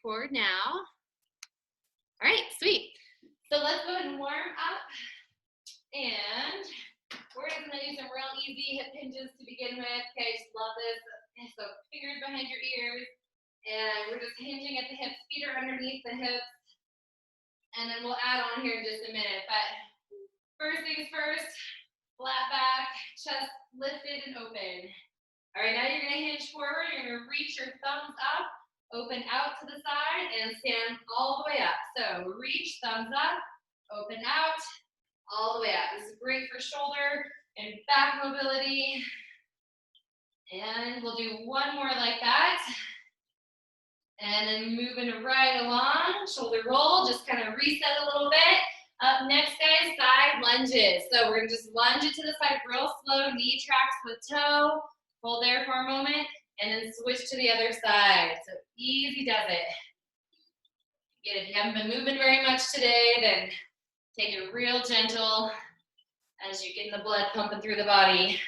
forward now. All right, sweet. So let's go ahead and warm up. And we're just gonna do some real easy hip hinges to begin with. Okay, just love this. So fingers behind your ears. And we're just hinging at the hips, feet are underneath the hips. And then we'll add on here in just a minute. But first things first, flat back, chest lifted and open. All right, now you're gonna hinge forward. You're gonna reach your thumbs up, open out to the side, and stand all the way up. So reach, thumbs up, open out, all the way up. This is great for shoulder and back mobility. And we'll do one more like that. And then moving right along, shoulder roll, just kind of reset a little bit. Up next, guys, side lunges. So we're gonna just lunge it to the side real slow, knee tracks with toe. Hold there for a moment, and then switch to the other side. So easy does it. Again, if you haven't been moving very much today, then take it real gentle as you're getting the blood pumping through the body.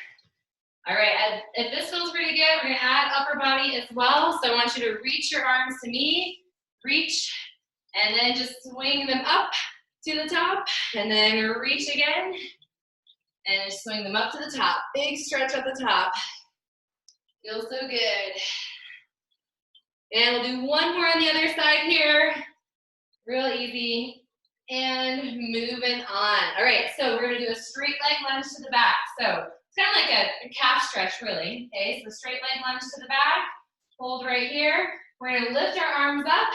All right, if this feels pretty good, we're gonna add upper body as well. So I want you to reach your arms to me, reach, and then just swing them up to the top, and then reach again, and just swing them up to the top. Big stretch at the top. Feels so good. And we'll do one more on the other side here. Real easy. And moving on. All right, so we're gonna do a straight leg lunge to the back. So it's kind of like a calf stretch, really. Okay, so straight leg lunge to the back. Hold right here. We're gonna lift our arms up.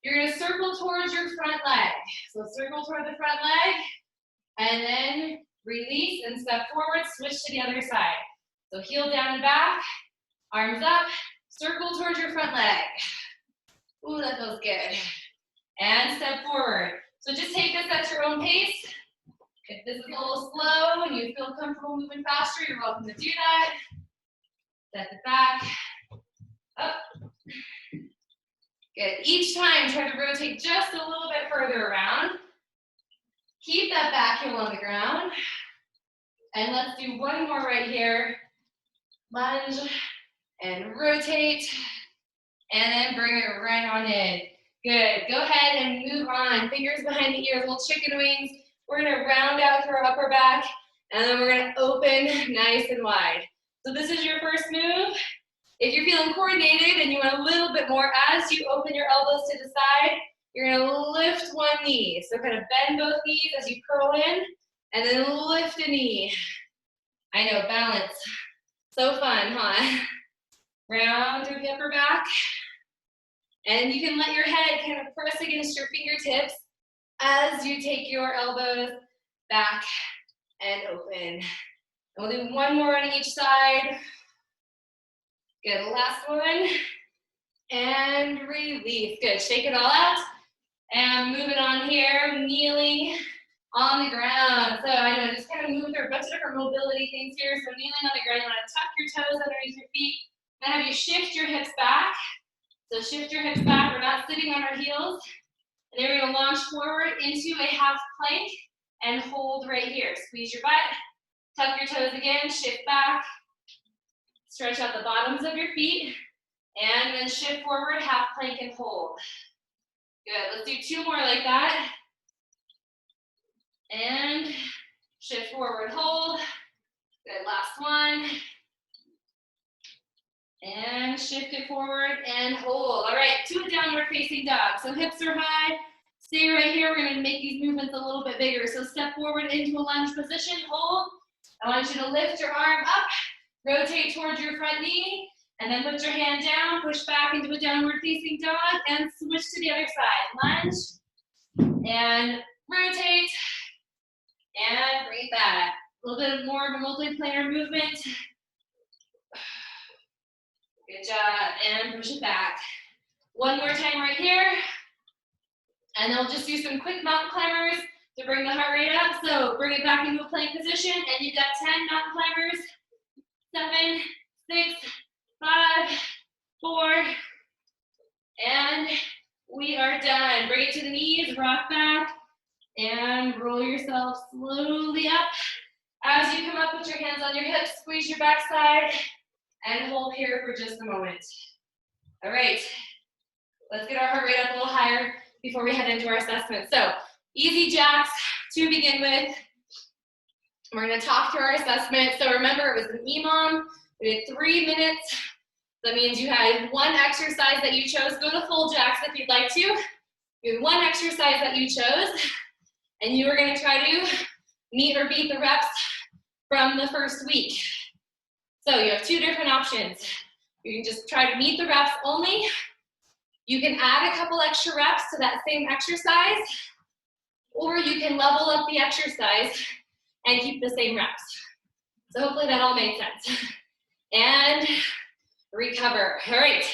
You're gonna circle towards your front leg. So circle toward the front leg. And then release and step forward, switch to the other side. So heel down and back. Arms up, circle towards your front leg. Ooh, that feels good. And step forward. So just take this at your own pace. If this is a little slow and you feel comfortable moving faster, you're welcome to do that. Step it back, up. Good. Each time, try to rotate just a little bit further around. Keep that back heel on the ground. And let's do one more right here. Lunge. And rotate, and then bring it right on in. Good, go ahead and move on. Fingers behind the ears, little chicken wings. We're gonna round out through our upper back, and then we're gonna open nice and wide. So this is your first move. If you're feeling coordinated and you want a little bit more, as you open your elbows to the side, you're gonna lift one knee. So kind of bend both knees as you curl in, and then lift a knee. I know, balance. So fun, huh? Round through the upper back. And you can let your head kind of press against your fingertips as you take your elbows back and open. And we'll do one more on each side. Good, last one. And release. Good, shake it all out. And moving on here, kneeling on the ground. So I know, just kind of move through a bunch of different mobility things here. So kneeling on the ground, you want to tuck your toes underneath your feet. And have you shift your hips back. So shift your hips back. We're not sitting on our heels. And then we're going to launch forward into a half plank and hold right here. Squeeze your butt. Tuck your toes again. Shift back. Stretch out the bottoms of your feet. And then shift forward, half plank and hold. Good. Let's do two more like that. And shift forward, hold. Good. Last one. And shift it forward and hold. All right, to a downward facing dog. So hips are high. Stay right here. We're going to make these movements a little bit bigger. So step forward into a lunge position. Hold. I want you to lift your arm up. Rotate towards your front knee. And then put your hand down. Push back into a downward facing dog. And switch to the other side. Lunge. And rotate. And bring it back. A little bit more of a multiplanar movement. Good job, and push it back. One more time right here. And then we'll just do some quick mountain climbers to bring the heart rate up. So bring it back into a plank position, and you've got 10 mountain climbers. 7, 6, 5, 4, and we are done. Bring it to the knees, rock back, and roll yourself slowly up. As you come up, put your hands on your hips, squeeze your backside, and hold here for just a moment. All right. Let's get our heart rate up a little higher before we head into our assessment. So easy jacks to begin with. We're going to talk through our assessment. So remember, it was an EMOM. We did 3 minutes. That means you had one exercise that you chose. Go to full jacks if you'd like to. You had one exercise that you chose, and you were going to try to meet or beat the reps from the first week. So you have 2 different options. You can just try to meet the reps only. You can add a couple extra reps to that same exercise, or you can level up the exercise and keep the same reps. So hopefully that all made sense. And recover. All right,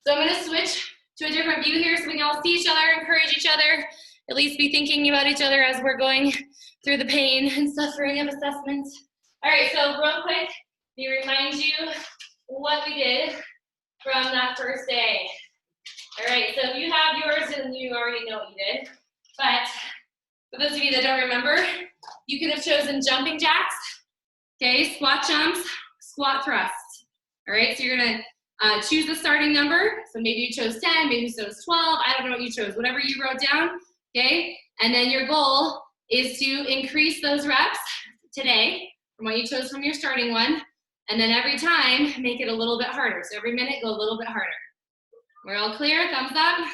so I'm gonna switch to a different view here so we can all see each other, encourage each other, at least be thinking about each other as we're going through the pain and suffering of assessments. All right, so real quick, let me remind you what we did from that first day. All right, so if you have yours, then you already know what you did. But for those of you that don't remember, you could have chosen jumping jacks, okay, squat jumps, squat thrusts. All right, so you're gonna choose the starting number. So maybe you chose 10, maybe you chose 12, I don't know what you chose, whatever you wrote down, okay? And then your goal is to increase those reps today from what you chose from your starting one. And then every time, make it a little bit harder. So every minute, go a little bit harder. We're all clear? Thumbs up?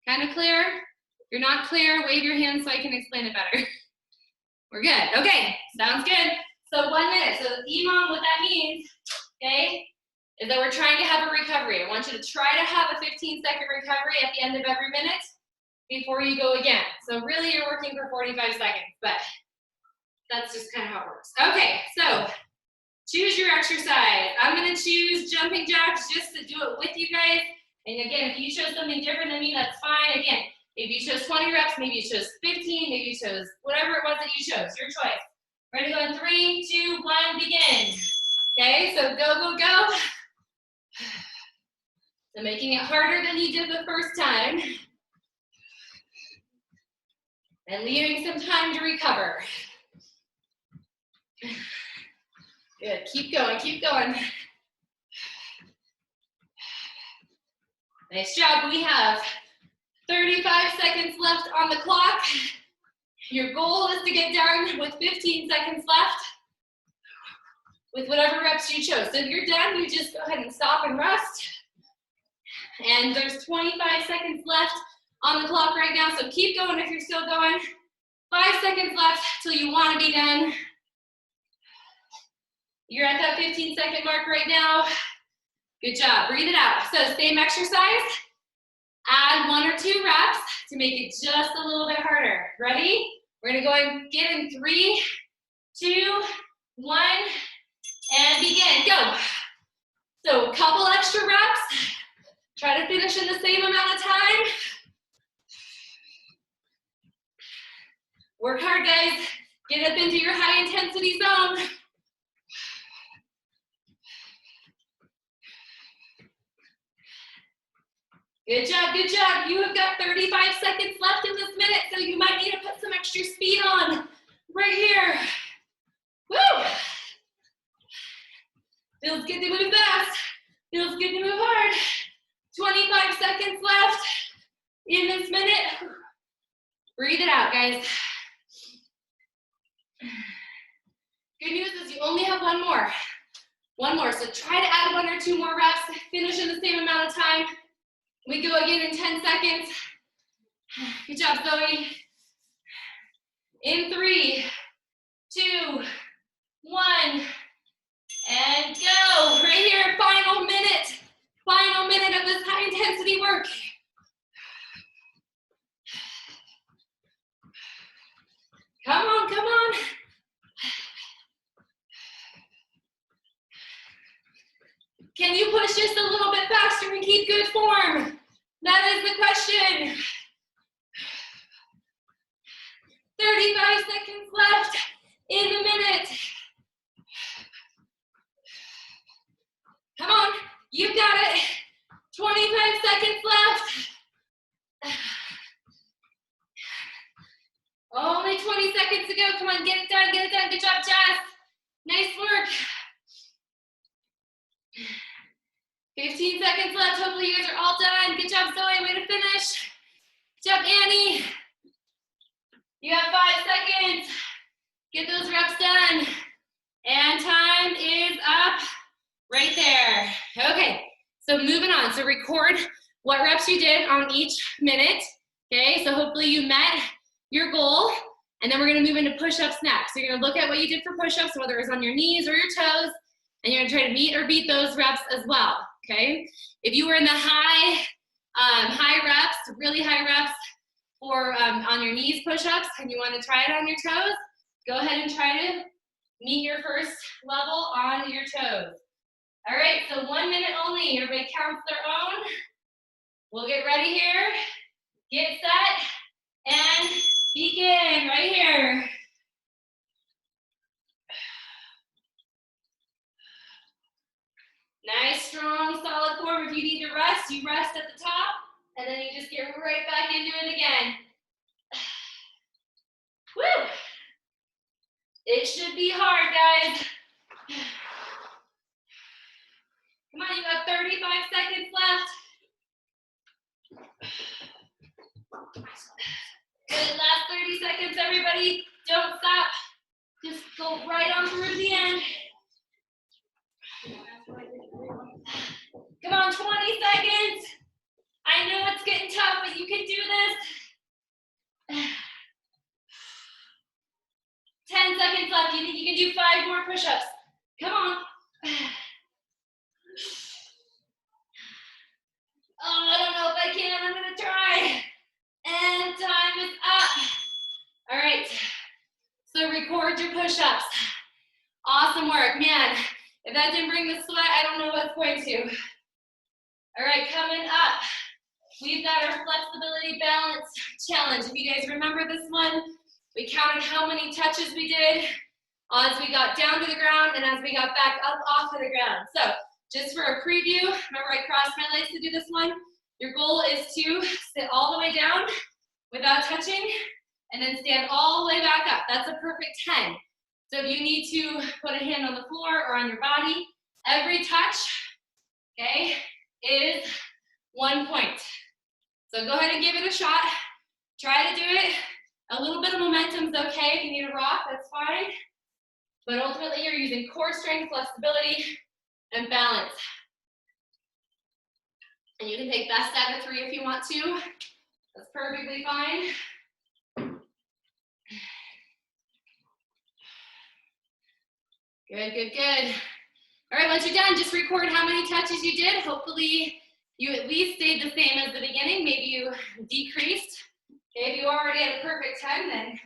Kind of clear? If you're not clear, wave your hand so I can explain it better. We're good. Okay, sounds good. So 1 minute. So EMOM, what that means, okay, is that we're trying to have a recovery. I want you to try to have a 15-second recovery at the end of every minute before you go again. So really you're working for 45 seconds, but that's just kind of how it works. Okay, so choose your exercise. I'm gonna choose jumping jacks just to do it with you guys. And again, if you chose something different than me, that's fine. Again, maybe you chose 20 reps, maybe you chose 15, maybe you chose whatever it was that you chose, your choice. Ready to go in 3, 2, 1, begin. Okay, so go, go, go. So making it harder than you did the first time. And leaving some time to recover. Good, keep going, keep going. Nice job, we have 35 seconds left on the clock. Your goal is to get done with 15 seconds left with whatever reps you chose. So if you're done, you just go ahead and stop and rest. And there's 25 seconds left on the clock right now, so keep going if you're still going. 5 seconds left till you want to be done. You're at that 15-second mark right now. Good job, breathe it out. So same exercise, add 1 or 2 reps to make it just a little bit harder. Ready? We're gonna go and get in 3, 2, 1, and begin, go. So a couple extra reps. Try to finish in the same amount of time. Work hard, guys. Get up into your high intensity zone. Good job, good job. You have got 35 seconds left in this minute, so you might need to put some extra speed on right here. Woo! Feels good to move fast. Feels good to move hard. 25 seconds left in this minute. Breathe it out, guys. Good news is you only have 1 more. 1 more, so try to add 1 or 2 more reps. Finish in the same amount of time. We go again in 10 seconds. Good job, Zoe. In 3, 2, 1, and go. Right here, final minute. Final minute of this high intensity work. Come on, come on. Can you push just a little bit faster and keep good form? That is the question. 35 seconds left in the minute. Come on, you've got it. 25 seconds left. Only 20 seconds to go. Come on, get it done, get it done. Good job, Jess. Nice work. 15 seconds left. Hopefully you guys are all done. Good job, Zoe. Way to finish. Good job, Annie. You have 5 seconds. Get those reps done. And time is up right there. Okay, so moving on. So record what reps you did on each minute. Okay, so hopefully you met your goal. And then we're gonna move into push-ups next. So you're gonna look at what you did for push-ups, whether it's on your knees or your toes, and you're gonna try to meet or beat those reps as well, okay? If you were in the high reps, really high reps for on your knees push-ups, and you wanna try it on your toes, go ahead and try to meet your first level on your toes. All right, so 1 minute only. Everybody counts their own. We'll get ready here. Get set and begin right here. Nice, strong, solid form. If you need to rest, you rest at the top, and then you just get right back into it again. Woo! It should be hard, guys. Come on, you got 35 seconds left. Good, last 30 seconds, everybody. Don't stop. Just go right on through the end. Come on, 20 seconds. I know it's getting tough, but you can do this. 10 seconds left. You think you can do 5 more push-ups? Come on. Oh, I don't know if I can. I'm gonna try. And time is up. All right. So record your push-ups. Awesome work, man. If that didn't bring the sweat, I don't know what's going to. All right, coming up, we've got our flexibility balance challenge. If you guys remember this one, we counted how many touches we did as we got down to the ground and as we got back up off of the ground. So just for a preview, remember I crossed my legs to do this one. Your goal is to sit all the way down without touching and then stand all the way back up. That's a perfect 10. So if you need to put a hand on the floor or on your body, every touch, okay, is 1 point. So go ahead and give it a shot. Try to do it. A little bit of momentum is okay. If you need a rock, that's fine. But ultimately, you're using core strength, flexibility, and balance. And you can take best out of 3 if you want to. That's perfectly fine. Good, good, good. All right, once you're done, just record how many touches you did. Hopefully, you at least stayed the same as the beginning. Maybe you decreased. Okay, if you already had a perfect 10, then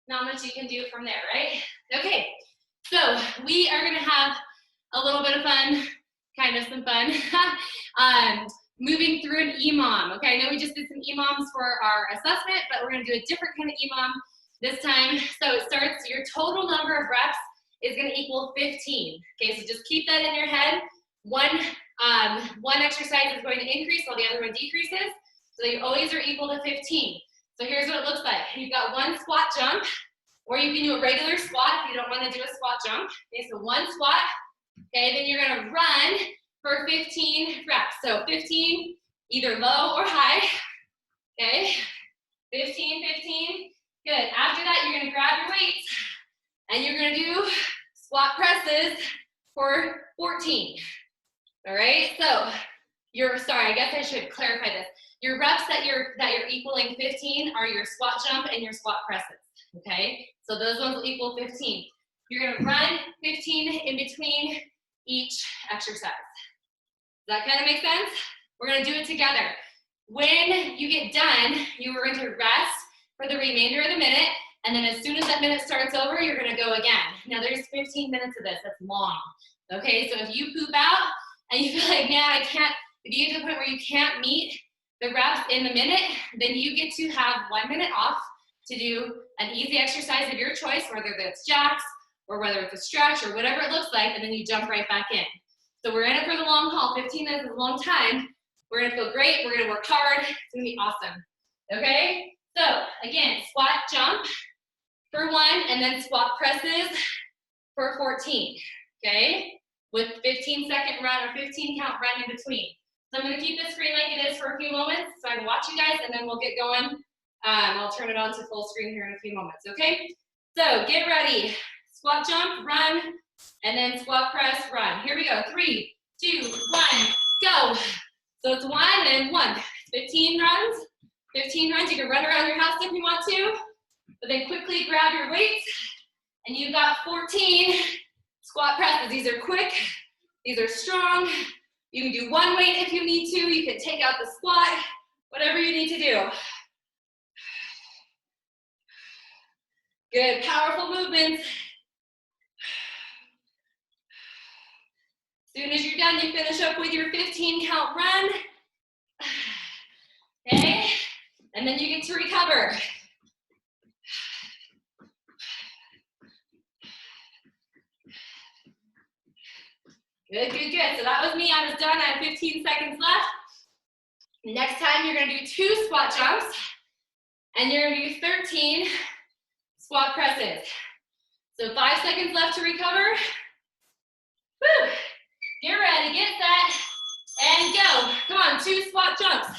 not much you can do from there, right? Okay, so we are gonna have a little bit of fun, kind of some fun, moving through an EMOM. Okay, I know we just did some EMOMs for our assessment, but we're gonna do a different kind of EMOM this time. So it starts, your total number of reps is gonna equal 15. Okay, so just keep that in your head. One exercise is going to increase while the other one decreases. So you always are equal to 15. So here's what it looks like. You've got 1 squat jump, or you can do a regular squat if you don't want to do a squat jump. Okay, so 1 squat. Okay, then you're gonna run for 15 reps. So 15, either low or high. Okay, 15, 15. Good. After that, you're gonna grab your weights and you're gonna do squat presses for 14. All right, so sorry, I guess I should clarify this. Your reps that you're equaling 15 are your squat jump and your squat presses, okay? So those ones will equal 15. You're gonna run 15 in between each exercise. Does that kind of make sense? We're gonna do it together. When you get done, you are going to rest for the remainder of the minute, and then as soon as that minute starts over, you're gonna go again. Now there's 15 minutes of this, that's long. Okay, so if you poop out and you feel like, man, I can't, if you get to the point where you can't meet the reps in the minute, then you get to have 1 minute off to do an easy exercise of your choice, whether that's jacks or whether it's a stretch or whatever it looks like, and then you jump right back in. So we're in it for the long haul. 15 minutes is a long time. We're gonna feel great. We're gonna work hard. It's gonna be awesome. Okay? So again, squat jump for 1, and then squat presses for 14. Okay? with 15-second run or 15 count run in between. So I'm gonna keep the screen like it is for a few moments so I can watch you guys and then we'll get going. I'll turn it on to full screen here in a few moments, okay? So get ready. Squat jump, run, and then squat press, run. Here we go. 3, 2, 1, go. So it's 1 and 1. 15 runs. 15 runs. You can run around your house if you want to, but then quickly grab your weights, and you've got 14 squat presses. These are quick. These are strong. You can do one weight if you need to. You can take out the squat, whatever you need to do. Good, powerful movements. As soon as you're done, you finish up with your 15 count run. Okay, and then you get to recover. Good, good, good. So that was me, I was done, I have 15 seconds left. Next time, you're gonna do 2 squat jumps, and you're gonna do 13 squat presses. So 5 seconds left to recover. Woo. Get ready, get set, and go. Come on, 2 squat jumps.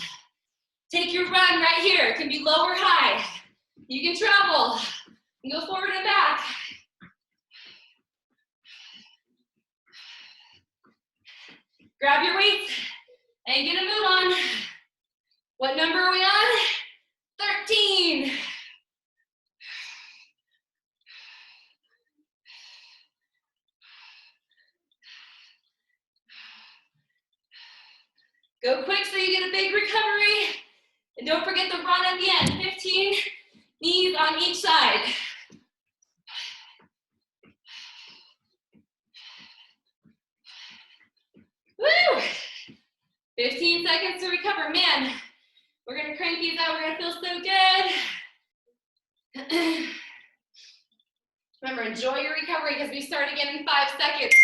Take your run right here. It can be low or high. You can travel. You can go forward and back. Grab your weights and get a move on. What number are we on? 13. Go quick so you get a big recovery. And don't forget the run at the end. 15 knees on each side. Woo! 15 seconds to recover. Man, we're gonna crank these out. We're gonna feel so good. Remember, enjoy your recovery because we start again in 5 seconds.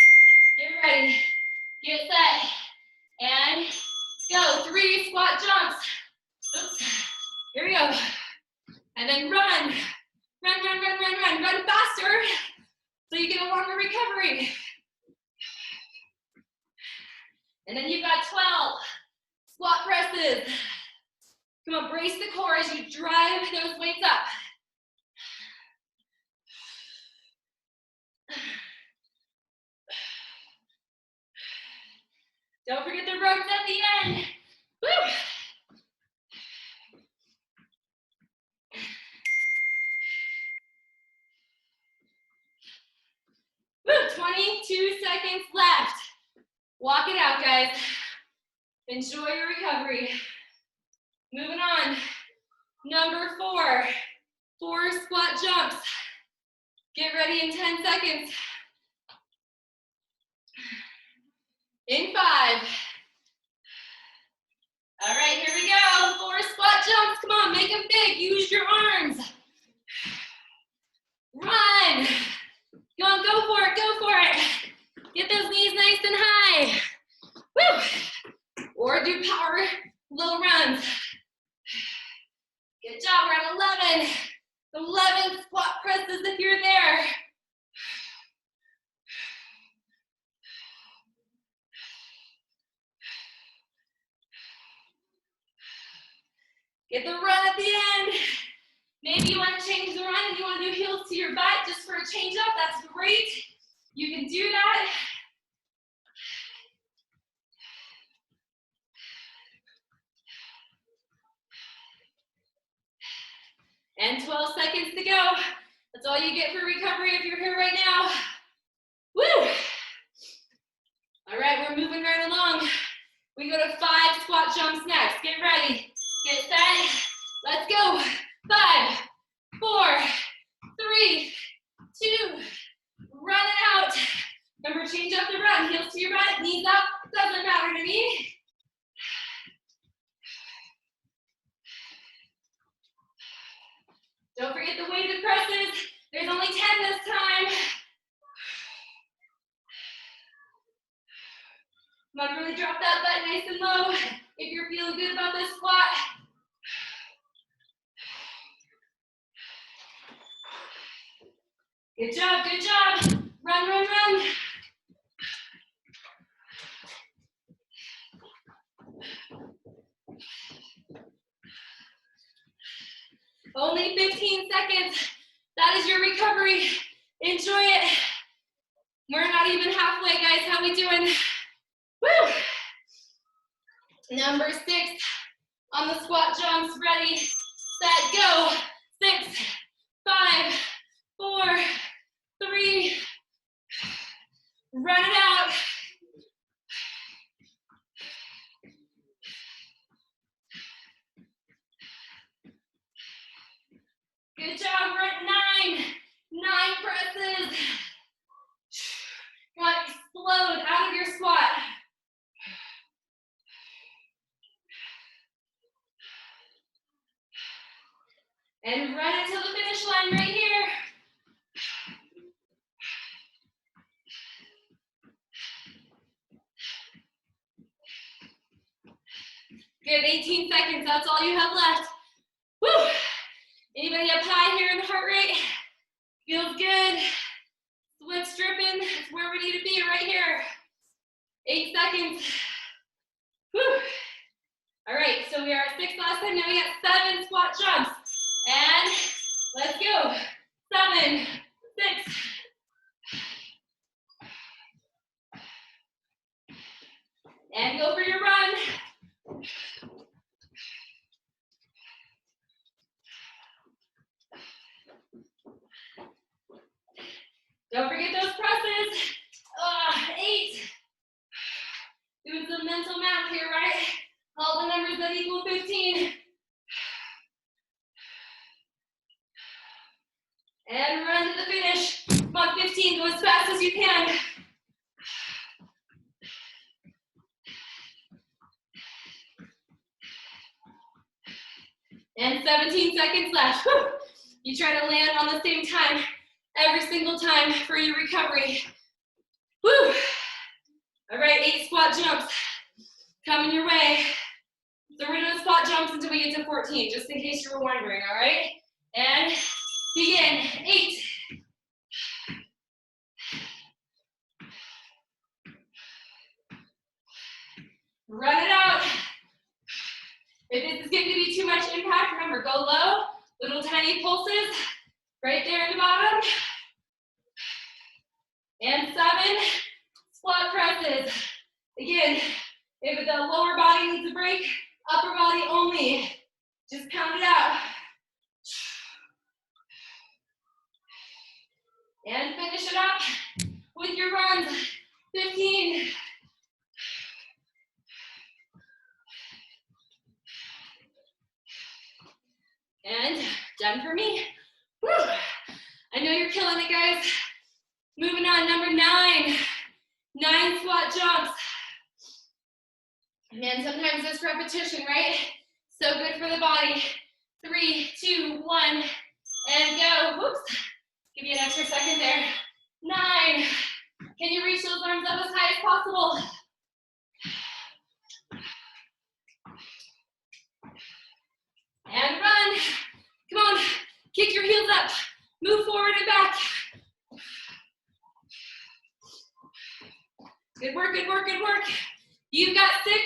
Get ready, get set, and go. 3 squat jumps. Oops. Here we go. And then run. Run, run, run, run, run. Run faster so you get a longer recovery. And then you've got 12 squat presses. Come on, brace the core as you drive those weights up. Don't forget the ropes at the end. Woo! Woo! 22 seconds left. Walk it out, guys. Enjoy your recovery. Moving on. Number 4. 4 squat jumps. Get ready in 10 seconds. In 5. All right, here we go. 4 squat jumps. Come on, make them big. Use your arms. Run. Come on, go for it, go for it. Get those knees nice and high. Woo. Or do power little runs. Good job, we're at 11. 11 squat presses if you're there. Get the run at the end. Maybe you want to change the run and you want to do heels to your butt just for a change up. That's great. You can do that. And 12 seconds to go. That's all you get for recovery if you're here right now. Woo! All right, we're moving right along. We go to 5 squat jumps next. Get ready. Get set. Let's go. 5, 4, 3, 2. Run it out. Remember, change up the run. Heels to your butt, knees up. Doesn't matter to me. Don't forget the weighted presses. There's only 10 this time. Come on, really drop that butt nice and low if you're feeling good about this squat. Good job, good job. Run, run, run. Only 15 seconds. That is your recovery. Enjoy it. We're not even halfway, guys. How we doing? Woo! Number 6 on the squat jumps. Ready, set, go. 6, 5, 4, 3. Run it out. Good job. We're at 9. 9 presses. Come on, explode out of your squat. And run it to the finish line right here. Good, 18 seconds, that's all you have left. Woo! Anybody up high here in the heart rate? Feels good. Sweat's dripping, that's where we need to be, right here. 8 seconds. Woo! All right, so we are at 6 last time, now we got 7 squat jumps. And let's go. 7, 6. And go for your run. Don't forget those presses. 8. Doing some mental math here, right? All the numbers that equal 15. And run to the finish. Come on, 15, go as fast as you can. And 17 seconds left. Whew. You try to land on the same time every single time for your recovery. Woo! All right, 8 squat jumps coming your way. So we're doing squat jumps until we get to 14, just in case you were wondering, all right? And begin. 8. Run it out. If this is going to be too much impact, remember, go low, little tiny pulses, right there in the bottom. And 7 squat presses. Again, if the lower body needs a break, upper body only. Just count it out. And finish it up with your runs. 15. And done for me. Woo. I know you're killing it, guys. Moving on, number 9. 9 squat jumps. Man, sometimes this repetition, right? So good for the body. 3, 2, 1, and go. Whoops. Give you an extra second there. 9. Can you reach those arms up as high as possible? And run. Come on. Kick your heels up. Move forward and back. Good work, good work, good work. You've got 6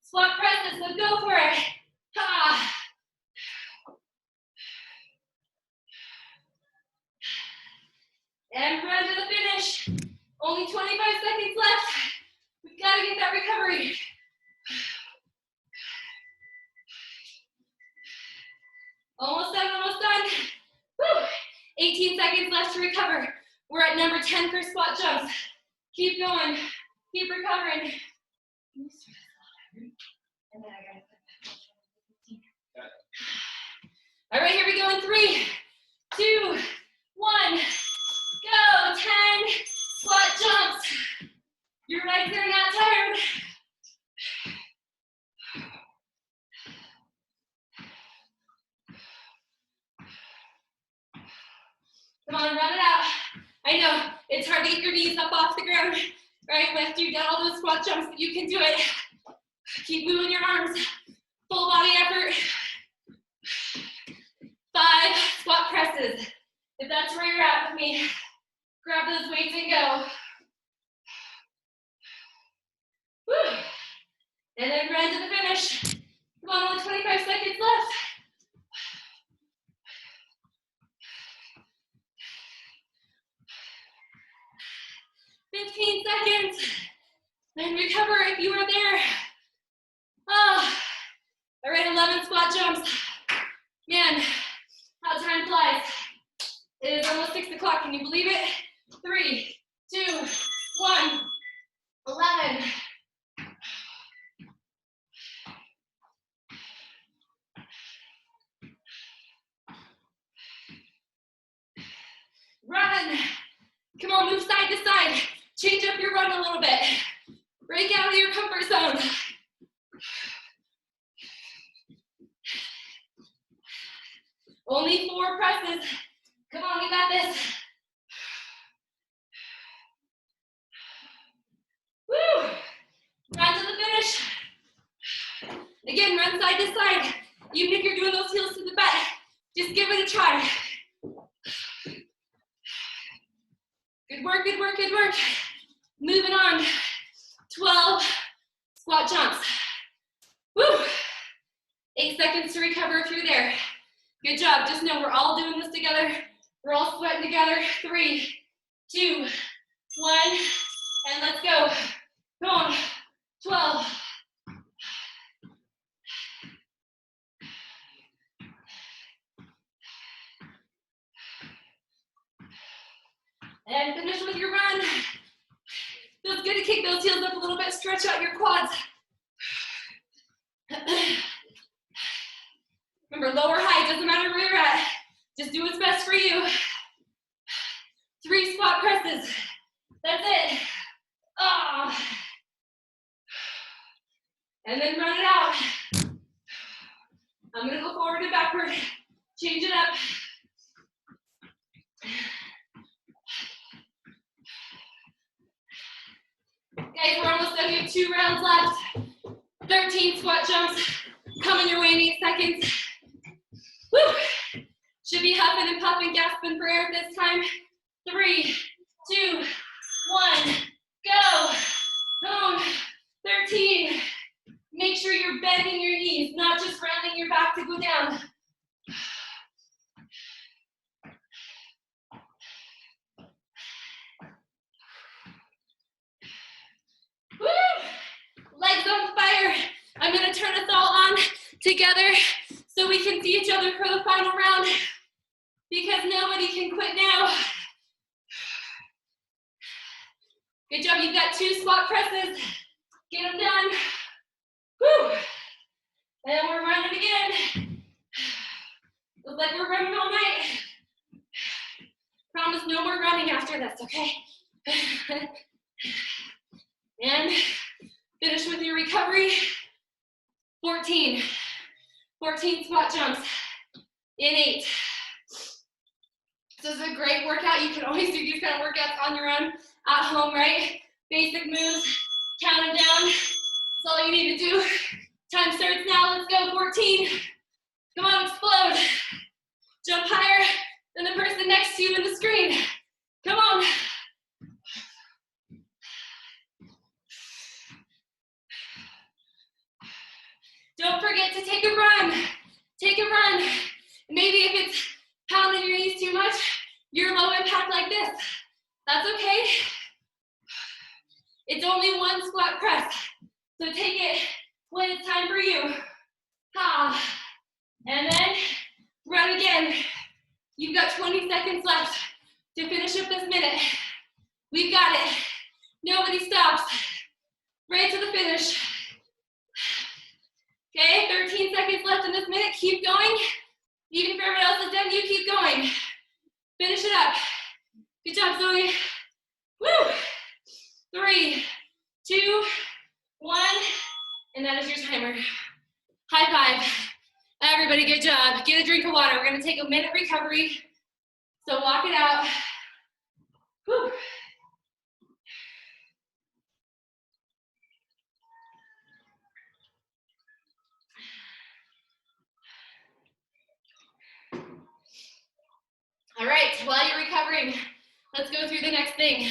squat presses, so go for it. Ha. And run to the finish. Only 25 seconds left. We've got to get that recovery. Almost done, almost done. Woo. 18 seconds left to recover. We're at number 10 for squat jumps. Keep going, keep recovering. All right, here we go in 3, 2, 1, go. 10 squat jumps. Your legs are not tired. Come on, run it out. I know, it's hard to get your knees up off the ground, right? After you got all those squat jumps, but you can do it. Keep moving your arms. Full body effort. 5 squat presses. If that's where you're at with me, grab those weights and go. Woo. And then run to the finish. Come on, only 25 seconds left. seconds. Then recover if you are there. Oh, all right, 11 squat jumps. Man, how time flies. It is almost 6 o'clock, can you believe it? 3, 2, 1, 11. Run. Come on, move side to side. Change up your run a little bit. Break out of your comfort zone. Only 4 presses. Come on, we got this. Woo! Run to the finish. Again, run side to side. Even if you're doing those heels to the butt, just give it a try. Good work, good work, good work. Moving on. 12 squat jumps. Woo! 8 seconds to recover if you're there. Good job. Just know we're all doing this together. We're all sweating together. 3, 2, 1, and let's go. Come on. 12. And finish with your run. Feels good to kick those heels up a little bit. Stretch out your quads. Remember, low or high, doesn't matter where you're at. Just do what's best for you. 3 squat presses. That's it. Oh. And then run it out. I'm gonna go forward and backward. Change it up. Guys, we're almost done. We have 2 rounds left. 13 squat jumps coming your way in 8 seconds. Woo! Should be huffing and puffing, gasping for air this time. 3, 2, 1, go. Come on. 13. Make sure you're bending your knees, not just rounding your back to go down. Woo! Legs on fire. I'm gonna turn us all on together so we can see each other for the final round, because nobody can quit now. Good job, you've got 2 squat presses. Get them done. Woo! And we're running again. Looks like we're running all night. Promise no more running after this, okay? And finish with your recovery. 14 squat jumps in 8. This is a great workout. You can always do these kind of workouts on your own at home, right? Basic moves, count them down. That's all you need to do. Time starts now. Let's go. 14. Come on, explode. Jump higher than the person next to you in the screen. Come on. Don't forget to take a run. Take a run. Maybe if it's pounding your knees too much, you're low impact like this. That's okay. It's only 1 squat press. So take it when it's time for you. Ha. And then run again. You've got 20 seconds left to finish up this minute. We've got it. Nobody stops. Right to the finish. Okay, 13 seconds left in this minute. Keep going. Even if everyone else is done, you keep going. Finish it up. Good job, Zoe. Woo! 3, 2, 1, and that is your timer. High five. Everybody, good job. Get a drink of water. We're gonna take a minute recovery. So walk it out. Whew. All right, while you're recovering, let's go through the next thing.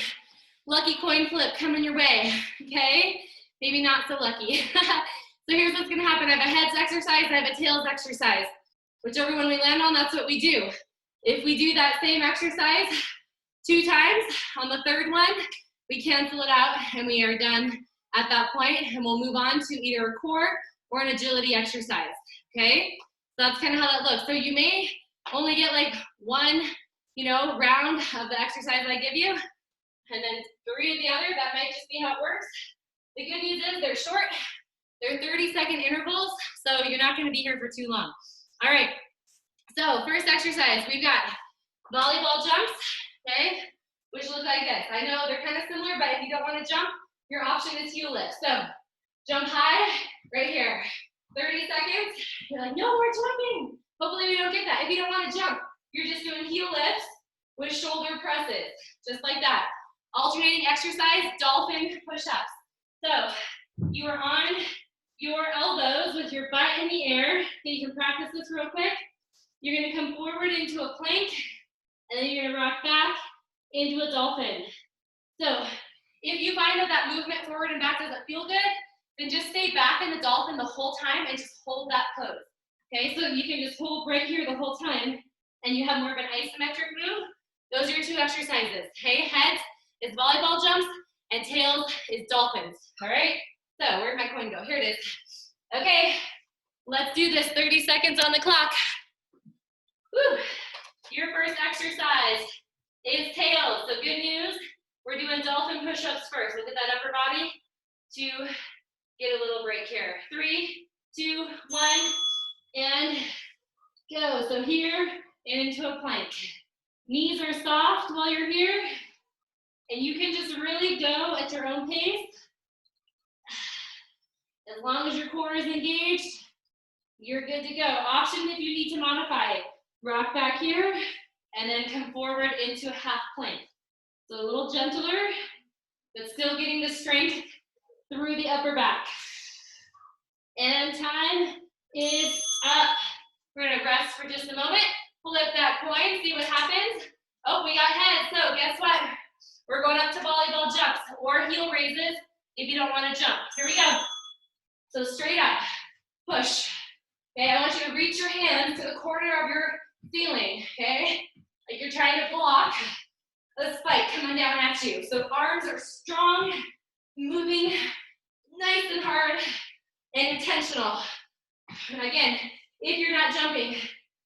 Lucky coin flip coming your way, okay? Maybe not so lucky. So here's what's gonna happen. I have a heads exercise, I have a tails exercise. Whichever one we land on, that's what we do. If we do that same exercise 2 times, on the 3rd one, we cancel it out and we are done at that point, and we'll move on to either a core or an agility exercise, okay? So that's kind of how that looks. So you may only get like one, round of the exercise I give you, and then 3 of the other. That might just be how it works. The good news is they're short. They're 30-second intervals, so you're not going to be here for too long. All right, so first exercise, we've got volleyball jumps, okay, which look like this. I know they're kind of similar, but if you don't want to jump, your option is heel lift. So jump high right here. 30 seconds. You're like, no more jumping. Hopefully we don't get that. If you don't want to jump, you're just doing heel lifts with shoulder presses, just like that. Alternating exercise, dolphin push-ups. So you are on your elbows with your butt in the air. Okay, you can practice this real quick. You're going to come forward into a plank, and then you're going to rock back into a dolphin. So if you find that movement forward and back doesn't feel good, then just stay back in the dolphin the whole time and just hold that pose. Okay, so you can just hold right here the whole time, and you have more of an isometric move. Those are your 2 exercises. Okay, heads is volleyball jumps, and tails is dolphins. All right, so where'd my coin go? Here it is. Okay, let's do this. 30 seconds on the clock. Woo. Your first exercise is tails. So good news, we're doing dolphin push-ups first. Look at that upper body to get a little break here. 3, 2, 1, and go. So here and into a plank. Knees are soft while you're here, and you can just really go at your own pace. As long as your core is engaged, you're good to go. Option if you need to modify it. Rock back here, and then come forward into a half plank. So a little gentler, but still getting the strength through the upper back. And time is up. We're gonna rest for just a moment. Flip that coin, see what happens. Oh, we got heads, so guess what? We're going up to volleyball jumps or heel raises if you don't wanna jump. Here we go. So straight up, push. Okay, I want you to reach your hands to the corner of your ceiling, okay? Like you're trying to block a spike coming down at you. So arms are strong, moving nice and hard and intentional. And again, if you're not jumping,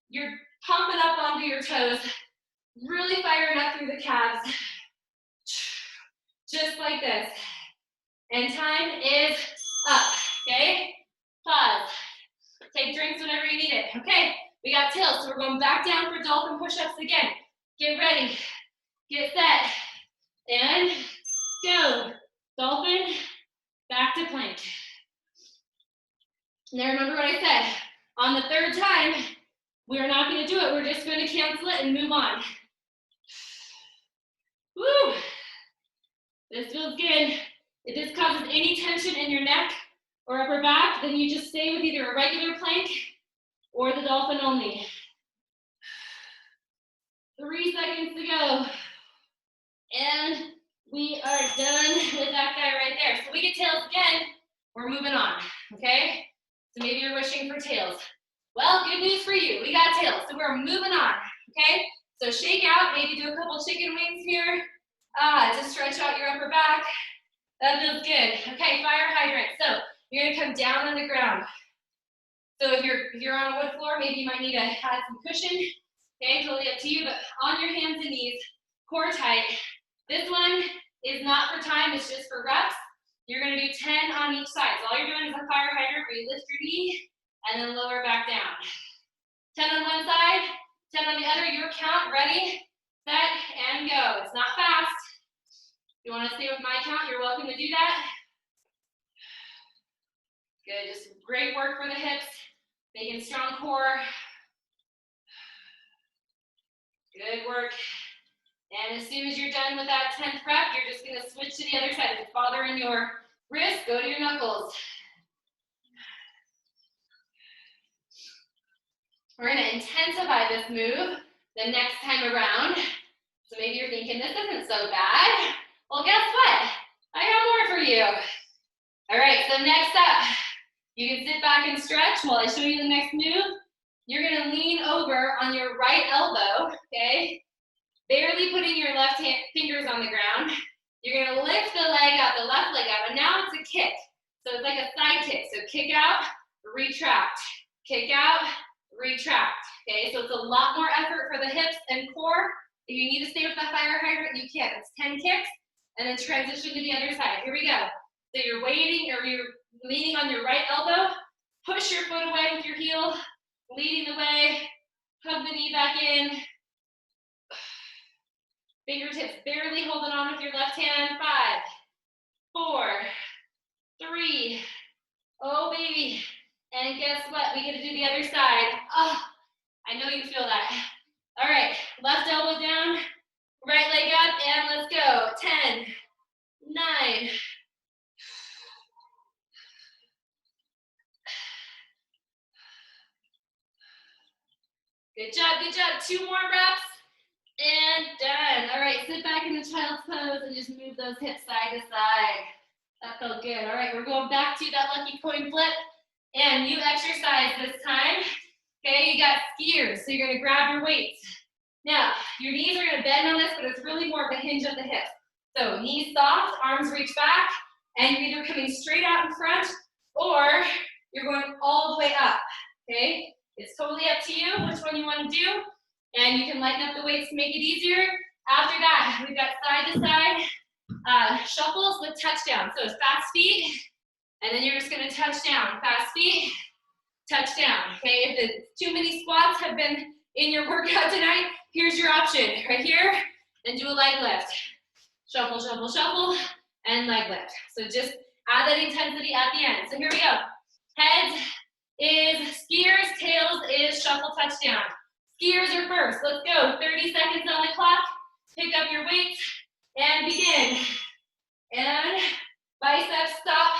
you're pumping up onto your toes, really firing up through the calves, just like this. And time is up, okay? Pause. Take drinks whenever you need it. Okay, we got tails, so we're going back down for dolphin push-ups again. Get ready, get set, and go. Dolphin, back to plank. Now remember what I said. On the 3rd time, we're not going to do it. We're just going to cancel it and move on. Woo! This feels good. If this causes any tension in your neck or upper back, then you just stay with either a regular plank or the dolphin only. 3 seconds to go. And we are done with that guy right there. So we get tails again, we're moving on, okay? So maybe you're wishing for tails. Well, good news for you, we got tails, so we're moving on, okay? So shake out, maybe do a couple chicken wings here, to stretch out your upper back. That feels good. Okay, fire hydrant. So you're gonna come down on the ground. So if you're on a wood floor, maybe you might need to add some cushion. Okay, totally up to you, but on your hands and knees, core tight. This one is not for time, it's just for reps. You're gonna do 10 on each side. So all you're doing is a fire hydrant where you lift your knee and then lower back down. 10 on one side, 10 on the other, your count, ready, set, and go. It's not fast. If you wanna stay with my count, you're welcome to do that. Good, just great work for the hips, making strong core. Good work. And as soon as you're done with that 10th rep, you're just gonna switch to the other side. If it's bothering your wrist, go to your knuckles. We're gonna intensify this move the next time around. So maybe you're thinking, this isn't so bad. Well, guess what? I got more for you. All right, so next up, you can sit back and stretch while I show you the next move. You're gonna lean over on your right elbow, okay? Barely putting your left hand fingers on the ground. You're gonna lift the leg up, the left leg up, and now it's a kick. So it's like a side kick. So kick out, retract. Kick out, retract. Okay, so it's a lot more effort for the hips and core. If you need to stay with that fire hydrant, you can. It's 10 kicks, and then transition to the other side. Here we go. So you're waiting, or you're leaning on your right elbow. Push your foot away with your heel, leading the way. Hug the knee back in. Fingertips barely holding on with your left hand. 5, 4, 3. Oh, baby. And guess what? We get to do the other side. Oh, I know you feel that. All right, left elbow down, right leg up, and let's go. 10, 9. Good job, good job. 2 more reps, and done. All right, sit back in the child's pose and just move those hips side to side. That felt good. All right, we're going back to that lucky coin flip, and new exercise this time. Okay, you got skiers, so you're gonna grab your weights. Now, your knees are gonna bend on this, but it's really more of a hinge of the hips. So knees soft, arms reach back, and you're either coming straight out in front, or you're going all the way up, okay? It's totally up to you which one you wanna do, and you can lighten up the weights to make it easier. After that, we've got side to side shuffles with touchdown. So it's fast feet, and then you're just gonna touch down. Fast feet, touch down, okay? If too many squats have been in your workout tonight, here's your option, right here, and do a leg lift. Shuffle, shuffle, shuffle, and leg lift. So just add that intensity at the end. So here we go. Heads is skiers, tails is shuffle touchdown. Skiers are first. Let's go. 30 seconds on the clock. Pick up your weights and begin. And biceps stop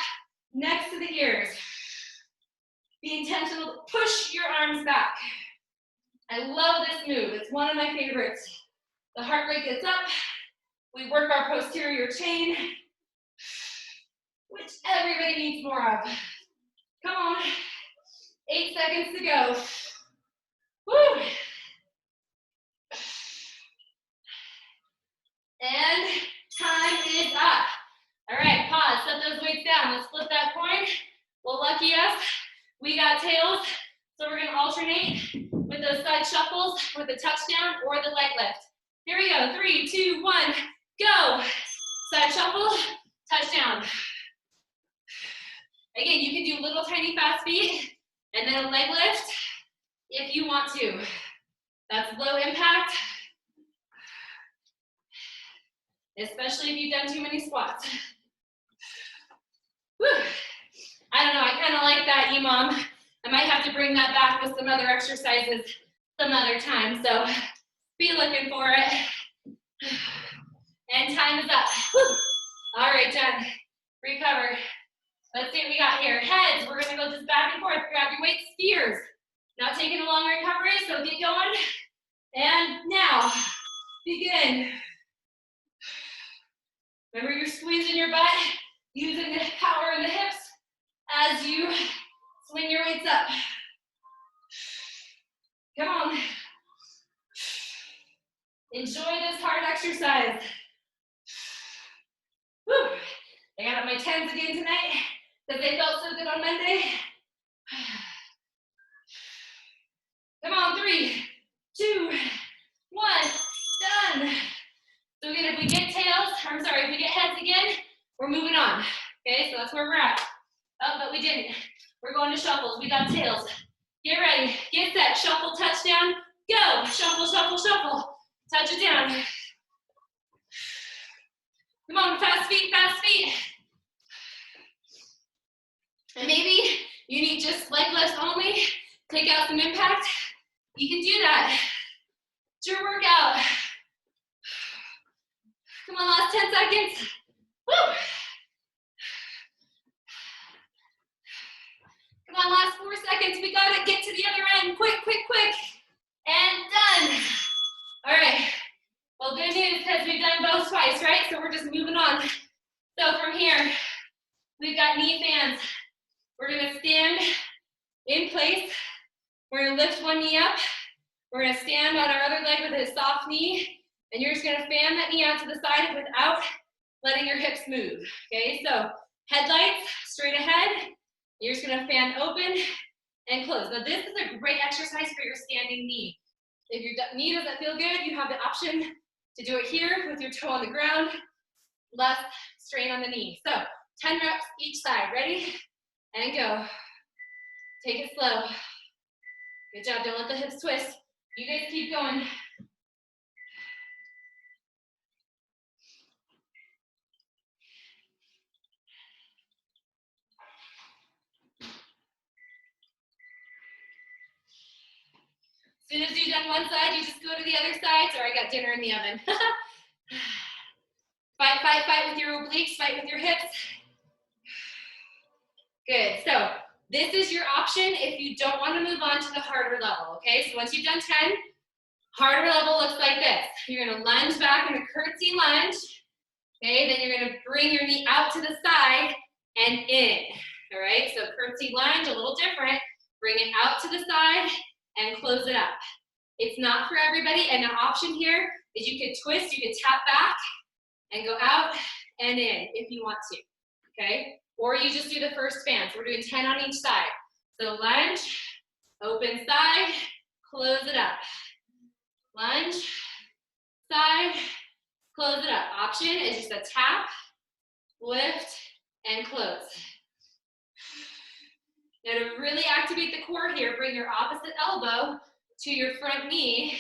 next to the ears. Be intentional. Push your arms back. I love this move. It's one of my favorites. The heart rate gets up. We work our posterior chain, which everybody needs more of. Come on. 8 seconds to go. Woo. And time is up. All right, pause. Set those weights down. Let's flip that coin. Well, lucky us, we got tails. So we're going to alternate with those side shuffles with the touchdown or the leg lift. Here we go. 3, 2, 1, go. Side shuffle, touchdown. Again, you can do little tiny fast feet and then a leg lift if you want to. That's low impact, especially if you've done too many squats. Whew. I don't know, I kind of like that, EMOM. I might have to bring that back with some other exercises some other time, so be looking for it. And time is up. Whew. All right, done. Recover. Let's see what we got here. Heads, we're gonna go just back and forth. Grab your weight, skiers. Not taking a long recovery, so get going. And now, begin. Remember, you're squeezing your butt, using the power in the hips as you swing your weights up. Come on. Enjoy this hard exercise. Whew. I got up my 10s again tonight because they felt so good on Monday. Come on, 3, 2, 1, done. So again, if we get tails, if we get heads again, we're moving on. Okay, so that's where we're at. Oh, but we didn't. We're going to shuffles. We got tails. Get ready. Get set. Shuffle, touchdown. Go. Shuffle, shuffle, shuffle. Touch it down. Come on, fast feet, fast feet. And maybe you need just leg lifts only. Take out some impact. You can do that. It's your workout. Come on, last 10 seconds. Woo! Come on, last 4 seconds. We gotta get to the other end. Quick, quick, quick. And done. All right. Well, good news because we've done both twice, right? So we're just moving on. So from here, we've got knee fans. We're gonna stand in place. We're gonna lift one knee up. We're gonna stand on our other leg with a soft knee. And you're just gonna fan that knee out to the side without letting your hips move, okay? So headlights straight ahead. You're just gonna fan open and close. Now this is a great exercise for your standing knee. If your knee doesn't feel good, you have the option to do it here with your toe on the ground, less strain on the knee. So 10 reps each side. Ready? And go. Take it slow. Good job. Don't let the hips twist. You guys keep going. As soon as you've done one side, you just go to the other side. Sorry, I got dinner in the oven. Fight, fight, fight with your obliques, fight with your hips. Good. So this is your option if you don't want to move on to the harder level, okay? So once you've done 10, harder level looks like this. You're going to lunge back in a curtsy lunge, okay? Then you're going to bring your knee out to the side and in, all right? So curtsy lunge, a little different. Bring it out to the side and close it up. It's not for everybody, and the option here is you could twist, you could tap back and go out and in if you want to, okay? Or you just do the first fan. So we're doing 10 on each side. So lunge, open side, close it up. Lunge, side, close it up. Option is just a tap, lift, and close. Now to really activate the core here, bring your opposite elbow to your front knee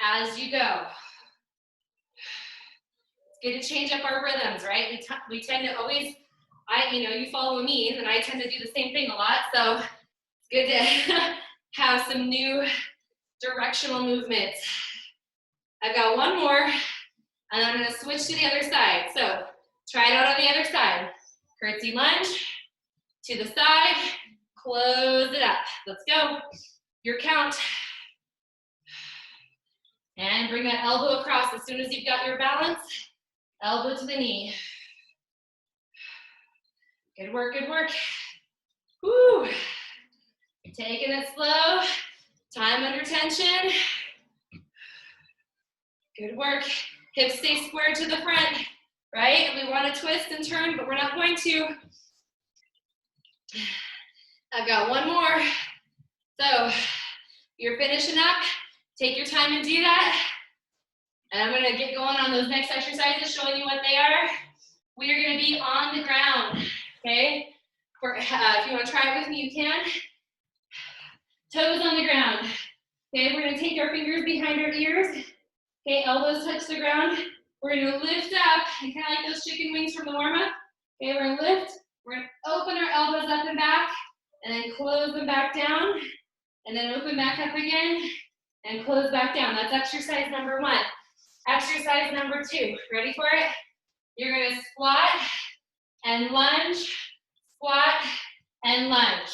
as you go. It's good to change up our rhythms, right? We tend to always, you follow me, and I tend to do the same thing a lot, so it's good to have some new directional movements. I've got one more, and I'm gonna switch to the other side. So try it out on the other side. Curtsy lunge, to the side, close it up. Let's go. Your count. And bring that elbow across as soon as you've got your balance. Elbow to the knee. Good work, good work. Woo. Taking it slow. Time under tension. Good work. Hips stay squared to the front, right? We want to twist and turn, but we're not going to. I've got one more. So you're finishing up. Take your time and do that. And I'm going to get going on those next exercises, showing you what they are. We are going to be on the ground, okay? If you want to try it with me, you can. Toes on the ground. Okay, we're going to take our fingers behind our ears. Okay, elbows touch the ground. We're going to lift up, kind of like those chicken wings from the warm-up. Okay, we're going to lift. We're going to open our elbows up and back, and then close them back down, and then open back up again, and close back down. That's exercise number 1. Exercise number 2. Ready for it? You're going to squat and lunge, squat and lunge.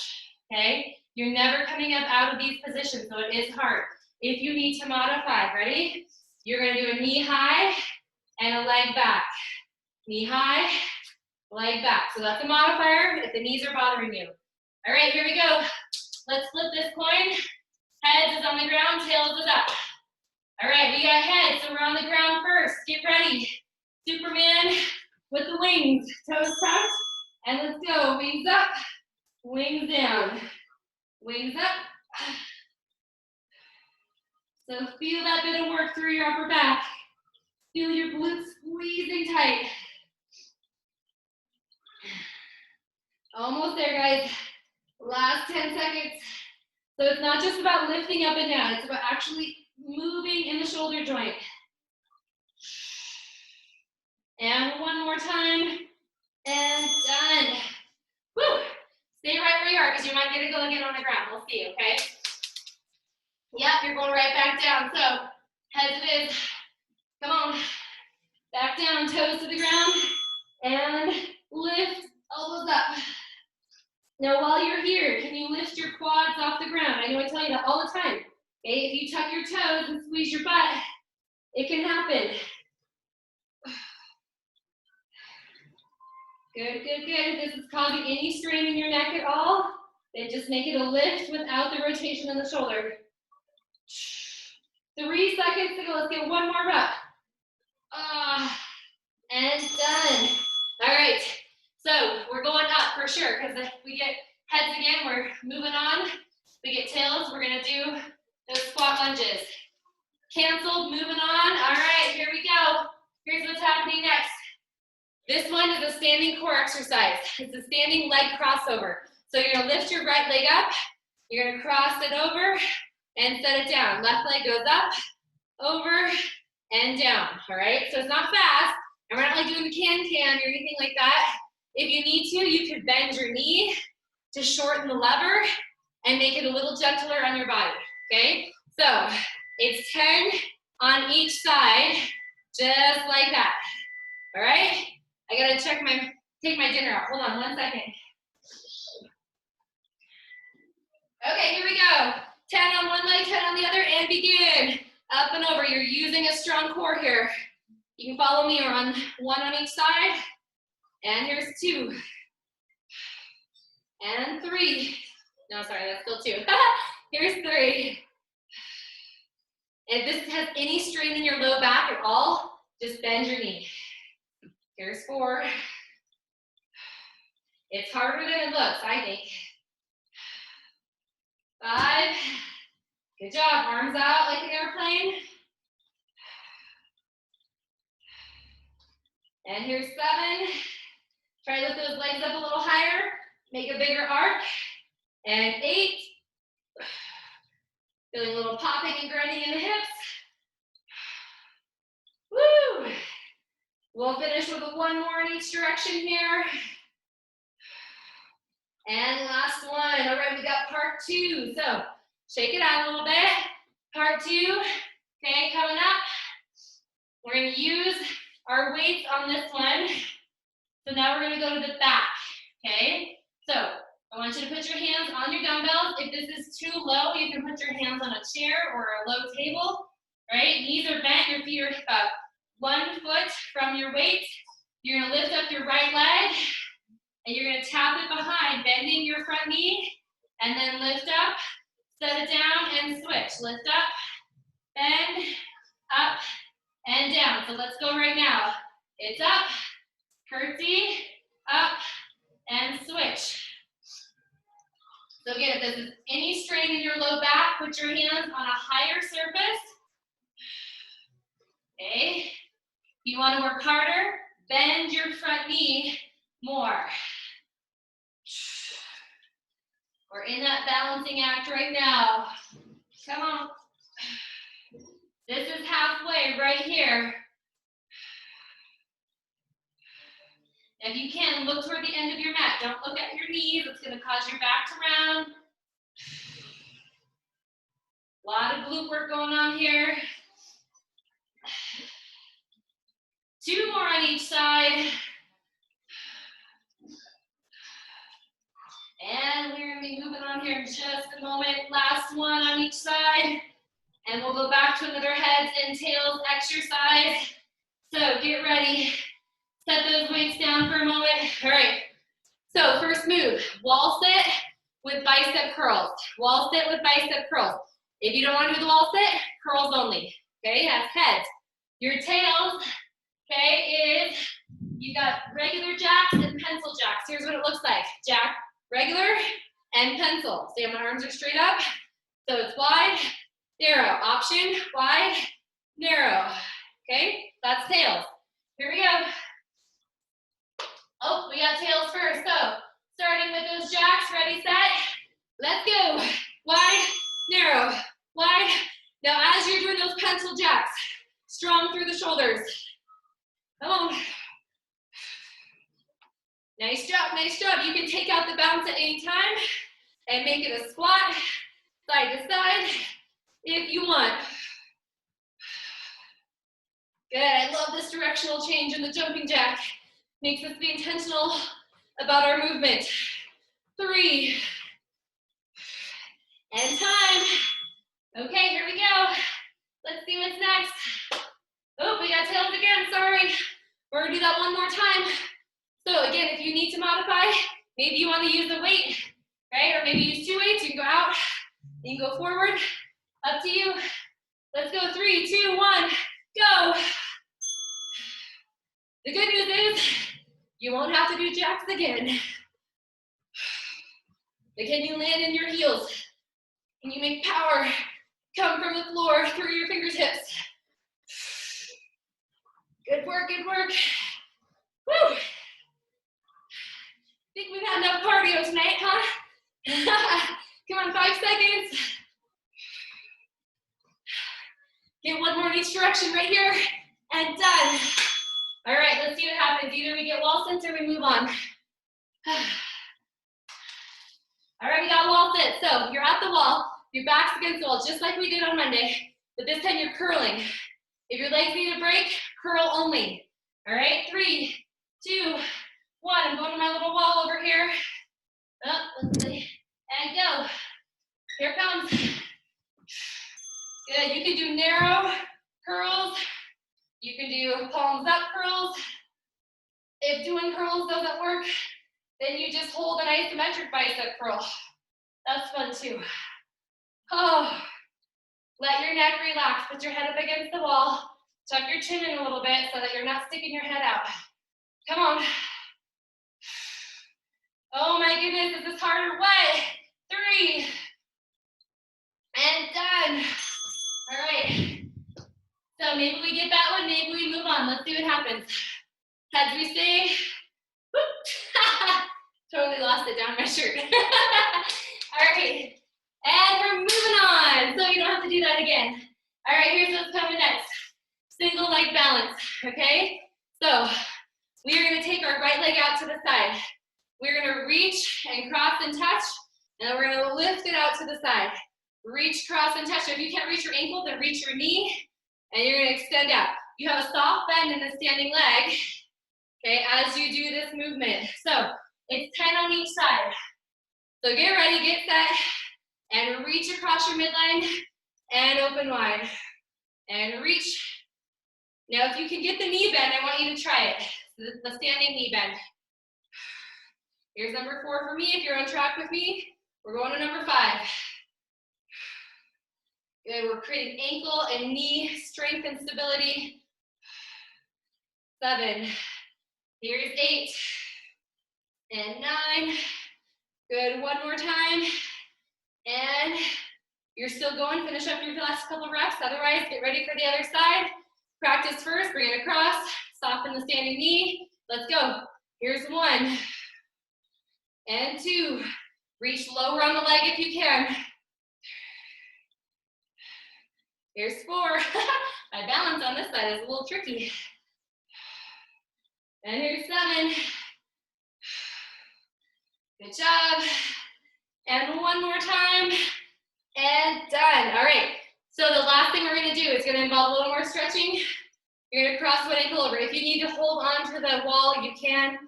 Okay? You're never coming up out of these positions, so it is hard. If you need to modify, ready? You're going to do a knee high and a leg back. Knee high, leg back. So that's a modifier if the knees are bothering you. All right, here we go. Let's flip this coin. Heads is on the ground, tails is up. All right, we got heads, so we're on the ground first. Get ready. Superman with the wings. Toes tucked, and let's go. Wings up, wings down. Wings up. So feel that bit of work through your upper back. Feel your glutes squeezing tight. Almost there, guys. Last 10 seconds. So it's not just about lifting up and down, it's about actually moving in the shoulder joint. And one more time, and done. Woo! Stay right where you are, because you might get to go again on the ground. We'll see, okay? Yep, you're going right back down. So, heads it is. Come on. Back down, toes to the ground, and lift, elbows up. Now, while you're here, can you lift your quads off the ground? I know I tell you that all the time. Okay, if you tuck your toes and squeeze your butt, it can happen. Good, good, good. If this is causing any strain in your neck at all, then just make it a lift without the rotation in the shoulder. 3 seconds to go. Let's get one more rep. And done. All right, so we're going up for sure, because if we get heads again, we're moving on. We get tails, we're gonna do those squat lunges. Canceled, moving on. All right, here we go. Here's what's happening next. This one is a standing core exercise. It's a standing leg crossover. So you're gonna lift your right leg up, you're gonna cross it over and set it down. Left leg goes up, over, and down, all right? So it's not fast, and we're not like doing the can-can or anything like that. If you need to, you could bend your knee to shorten the lever and make it a little gentler on your body, okay? So it's 10 on each side, just like that, all right? I gotta take my dinner out. Hold on 1 second. Okay, here we go. 10 on one leg, 10 on the other, and begin. Up and over. You're using a strong core here. You can follow me or on 1 on each side. And here's 2. And 3. No, sorry, that's still 2. Here's 3. If this has any strain in your low back at all, just bend your knee. Here's 4. It's harder than it looks, I think. 5. Good job. Arms out like an airplane. And here's 7. Try to lift those legs up a little higher. Make a bigger arc. And 8. Feeling a little popping and grinding in the hips. Woo! We'll finish with 1 more in each direction here. And last one. All right, we got part 2. So shake it out a little bit. Part 2. Okay, coming up. We're going to use our weights on this one. So now we're going to go to the back. Okay? So I want you to put your hands on your dumbbells. If this is too low, you can put your hands on a chair or a low table. Right? Knees are bent. Your feet are about 1 foot from your weight. You're going to lift up your right leg. And you're going to tap it behind, bending your front knee, and then lift up, set it down, and switch. Lift up, bend, up, and down. So let's go right now. It's up, curtsy, up, and switch. So again, if there's any strain in your low back, put your hands on a higher surface. Okay. If you want to work harder, bend your front knee more. We're in that balancing act right now. Come on. This is halfway right here. If you can, look toward the end of your mat. Don't look at your knees. It's going to cause your back to round. A lot of glute work going on here. 2 more on each side. And we're going to be moving on here in just a moment. Last one on each side. And we'll go back to another heads and tails exercise. So get ready. Set those weights down for a moment. All right. So first move, wall sit with bicep curls. Wall sit with bicep curls. If you don't want to do the wall sit, curls only. Okay, that's heads. Your tails, okay, is you got regular jacks and pencil jacks. Here's what it looks like. Jack, regular, and pencil. See how my arms are straight up? So it's wide, narrow. Option, wide, narrow. Okay, that's tails. Here we go. Oh, we got tails first. So starting with those jacks, ready, set, let's go. Wide, narrow, wide. Now as you're doing those pencil jacks, strong through the shoulders. Come on. Nice job, nice job. You can take out the bounce at any time and make it a squat, side to side, if you want. Good, I love this directional change in the jumping jack. Makes us be intentional about our movement. 3. And time. Okay, here we go. Let's see what's next. Oh, we got tails again, sorry. We're gonna do that one more time. So again, if you need to modify, maybe you want to use a weight, right? Or maybe use 2 weights. You can go out, you can go forward. Up to you. Let's go. 3, 2, 1, go. The good news is you won't have to do jacks again. But can you land in your heels? Can you make power come from the floor through your fingertips? Good work, good work. Woo! Think we've had enough cardio tonight, huh? Come on, 5 seconds. Get one more in each direction right here, and done. All right, let's see what happens. Either we get wall sits or we move on. All right, we got wall sit. So you're at the wall, your back's against the wall, just like we did on Monday, but this time you're curling. If your legs need a break, curl only. All right, 3, 2, 1. I'm going to my little wall over here. Oh, let's see. And go. Here it comes. Good. You can do narrow curls. You can do palms up curls. If doing curls doesn't work, then you just hold an isometric bicep curl. That's fun too. Oh, let your neck relax. Put your head up against the wall. Tuck your chin in a little bit so that you're not sticking your head out. Come on. Oh my goodness, is this harder? What? 3. And done. All right. So maybe we get that one, maybe we move on. Let's see what happens. Heads we stay. Totally lost it down my shirt. All right. And we're moving on. So you don't have to do that again. All right, here's what's coming next. Single leg balance, okay? So we are gonna take our right leg out to the side. We're gonna reach and cross and touch, and then we're gonna lift it out to the side. Reach, cross, and touch. So if you can't reach your ankle, then reach your knee, and you're gonna extend out. You have a soft bend in the standing leg, okay, as you do this movement. So it's 10 on each side. So get ready, get set, and reach across your midline, and open wide, and reach. Now, if you can get the knee bend, I want you to try it. The standing knee bend. Here's number 4 for me. If you're on track with me, we're going to number 5. Good, we're creating ankle and knee strength and stability. 7. Here's 8. And 9. Good, one more time. And you're still going. Finish up your last couple reps. Otherwise, get ready for the other side. Practice first, bring it across, soften the standing knee. Let's go. Here's 1 and 2. Reach lower on the leg if you can. Here's 4. My balance on this side is a little tricky. And here's 7. Good job. And one more time. And done. All right. So the last thing we're going to do is going to involve a little more stretching. You're going to cross one ankle over. If you need to hold on to the wall, you can.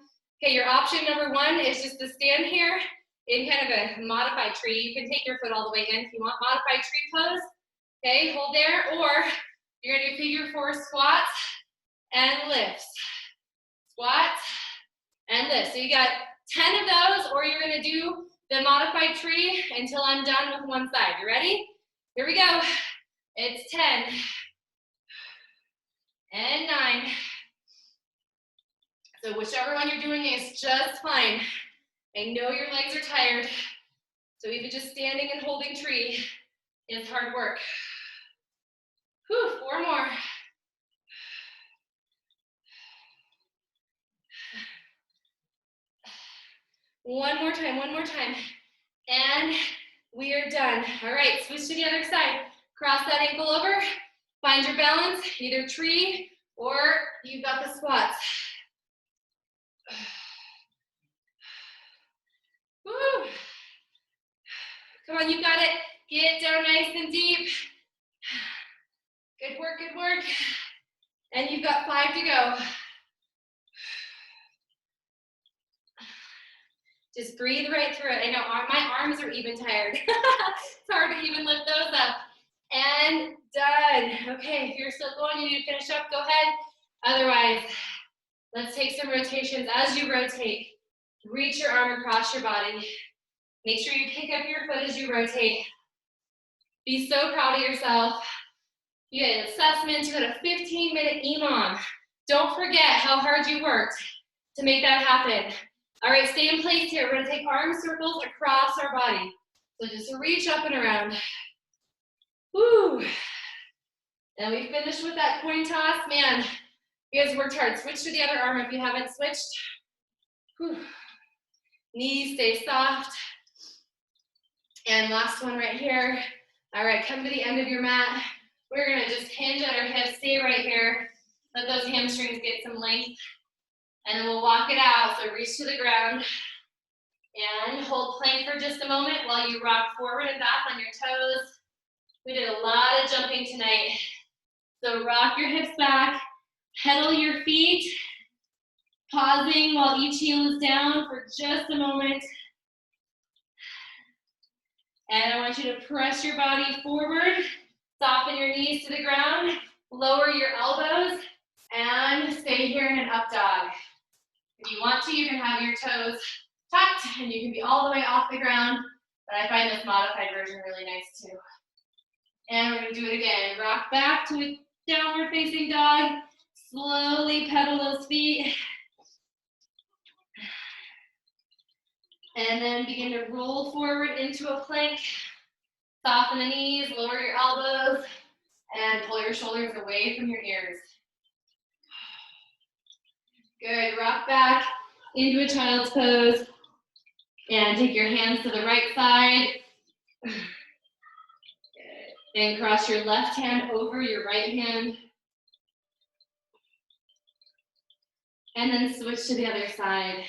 Okay, your option number 1 is just to stand here in kind of a modified tree. You can take your foot all the way in if you want modified tree pose. Okay, hold there. Or you're going to do figure 4 squats and lifts. Squats and lifts. So you got 10 of those, or you're going to do the modified tree until I'm done with one side. You ready? Here we go. It's 10 and 9. So whichever one you're doing is just fine. I know your legs are tired, so even just standing and holding tree is hard work. Whew, 4 more. One more time. And we are done. All right, switch to the other side. Cross that ankle over. Find your balance, either tree or you've got the squats. Woo. Come on, you got it. Get down nice and deep. Good work, good work. And you've got 5 to go. Just breathe right through it. I know my arms are even tired. It's hard to even lift those up. And done. Okay, if you're still going, you need to finish up, go ahead. Otherwise, let's take some rotations. As you rotate, reach your arm across your body. Make sure you pick up your foot as you rotate. Be so proud of yourself. You had an assessment, you had a 15-minute EMOM. don't forget how hard you worked to make that happen. All right, stay in place here. We're gonna take arm circles across our body. So just reach up and around. Woo. And we finished with that coin toss. Man, you guys worked hard. Switch to the other arm if you haven't switched. Whew. Knees stay soft. And last one right here. All right, come to the end of your mat. We're gonna just hinge at our hips, stay right here. Let those hamstrings get some length. And then we'll walk it out. So reach to the ground. And hold plank for just a moment while you rock forward and back on your toes. We did a lot of jumping tonight. So rock your hips back, pedal your feet, pausing while each heel is down for just a moment. And I want you to press your body forward, soften your knees to the ground, lower your elbows, and stay here in an up dog. If you want to, you can have your toes tucked, and you can be all the way off the ground, but I find this modified version really nice too. And we're gonna do it again. Rock back to a downward facing dog. Slowly pedal those feet. And then begin to roll forward into a plank. Soften the knees, lower your elbows, and pull your shoulders away from your ears. Good, rock back into a child's pose. And take your hands to the right side. Good. And cross your left hand over your right hand. And then switch to the other side.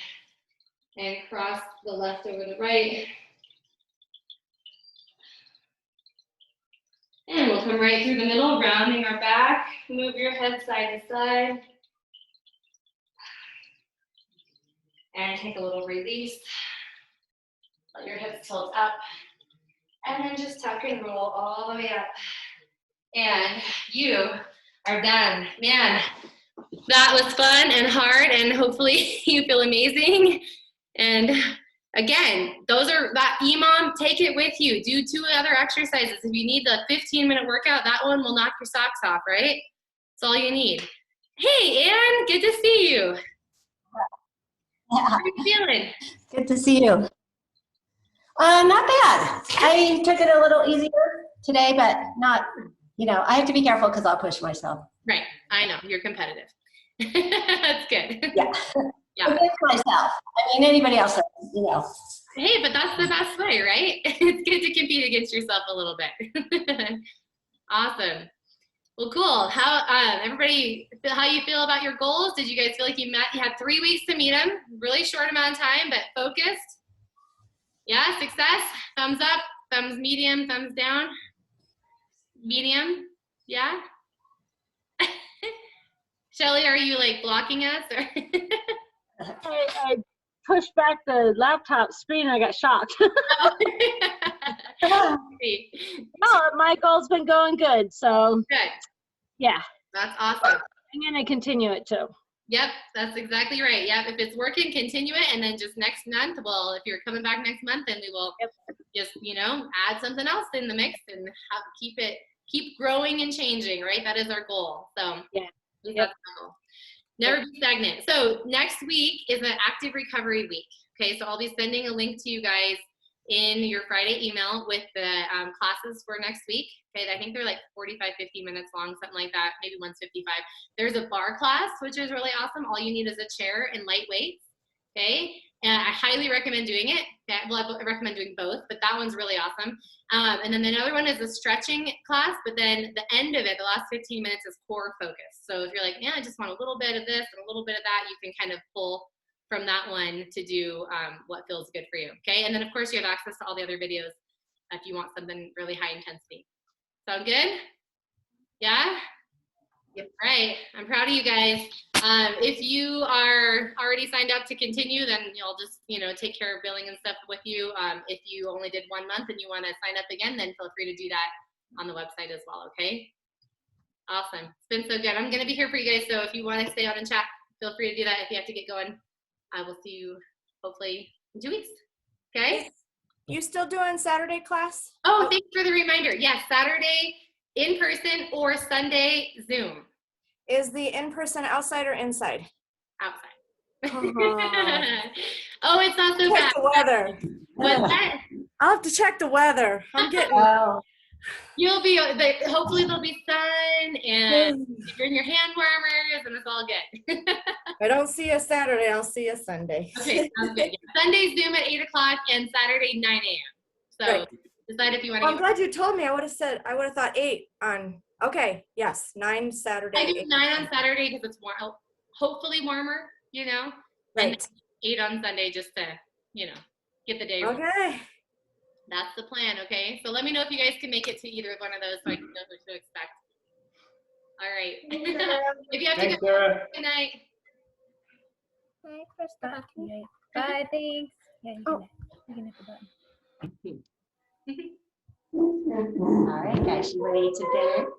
And cross the left over the right. And we'll come right through the middle, rounding our back. Move your head side to side. And take a little release. Let your hips tilt up. And then just tuck and roll all the way up. And you are done. Man, that was fun and hard, and hopefully you feel amazing. And again, that EMOM, take it with you. Do 2 other exercises. If you need the 15-minute workout, that one will knock your socks off, right? That's all you need. Hey, Ann, good to see you. How are you feeling? Good to see you. Not bad. I took it a little easier today, but not, I have to be careful because I'll push myself. Right. I know. You're competitive. That's good. Yeah. Yeah. Against myself. I mean, anybody else, Hey, but that's the best way, right? It's good to compete against yourself a little bit. Awesome. Well, cool. How everybody, how you feel about your goals? Did you guys feel like you had 3 weeks to meet them? Really short amount of time, but focused. Yeah, success. Thumbs up, thumbs medium, thumbs down. Medium. Yeah. Shelly, are you like blocking us? Or I pushed back the laptop screen and I got shocked. No, my goal's been going good, so good. Yeah. That's awesome. I'm gonna continue it too. Yep, that's exactly right. Yep, if it's working, continue it, and then just next month, well, if you're coming back next month, then we will just, add something else in the mix and keep growing and changing, right? That is our goal. So yeah, that's our goal. Never be stagnant. So next week is an active recovery week. Okay, so I'll be sending a link to you guys in your Friday email with the classes for next week. Okay, I think they're like 45, 50 minutes long, something like that, maybe one's 55. There's a bar class, which is really awesome. All you need is a chair and light weights, okay? And I highly recommend doing it. Well, I recommend doing both, but that one's really awesome. And then the other one is a stretching class, but then the end of it, the last 15 minutes is core focus. So if you're like, I just want a little bit of this and a little bit of that, you can kind of pull from that one to do what feels good for you, okay? And then of course you have access to all the other videos if you want something really high intensity. Sound good? Yeah? Yep. Right, I'm proud of you guys. If you are already signed up to continue, then you'll just, take care of billing and stuff with you. If you only did 1 month and you wanna sign up again, then feel free to do that on the website as well, okay? Awesome, it's been so good. I'm gonna be here for you guys, so if you wanna stay on and chat, feel free to do that. If you have to get going, I will see you hopefully in 2 weeks, okay? You still doing Saturday class? Oh, thanks for the reminder. Yes, Saturday in person or Sunday Zoom. Is the in-person outside or inside? Outside. Oh, Oh, it's not so bad. check the weather. What's that? I'll have to check the weather. I'm getting. Oh, You'll be, hopefully there'll be sun and you bring your hand warmers and it's all good. I don't see you Saturday. I'll see you Sunday. Okay, sounds good. Yeah. Sunday Zoom at 8 o'clock and Saturday 9 a.m. So Great. decide if you want Well, to I'm glad you told me. I would have said, I would have thought 8 on, okay, yes, 9 Saturday. I do 8. 9 on Saturday because it's more, hopefully warmer, you know, and Right. 8 on Sunday just to, you know, get the day rolling. Okay. That's the plan, okay? So let me know if you guys can make it to either one of those so I can know what to expect. All right. If you have to Thanks, go, Sarah. good night. hi, Krista. Bye, thanks. Yeah, you can hit the button. All right, guys, you ready to finish?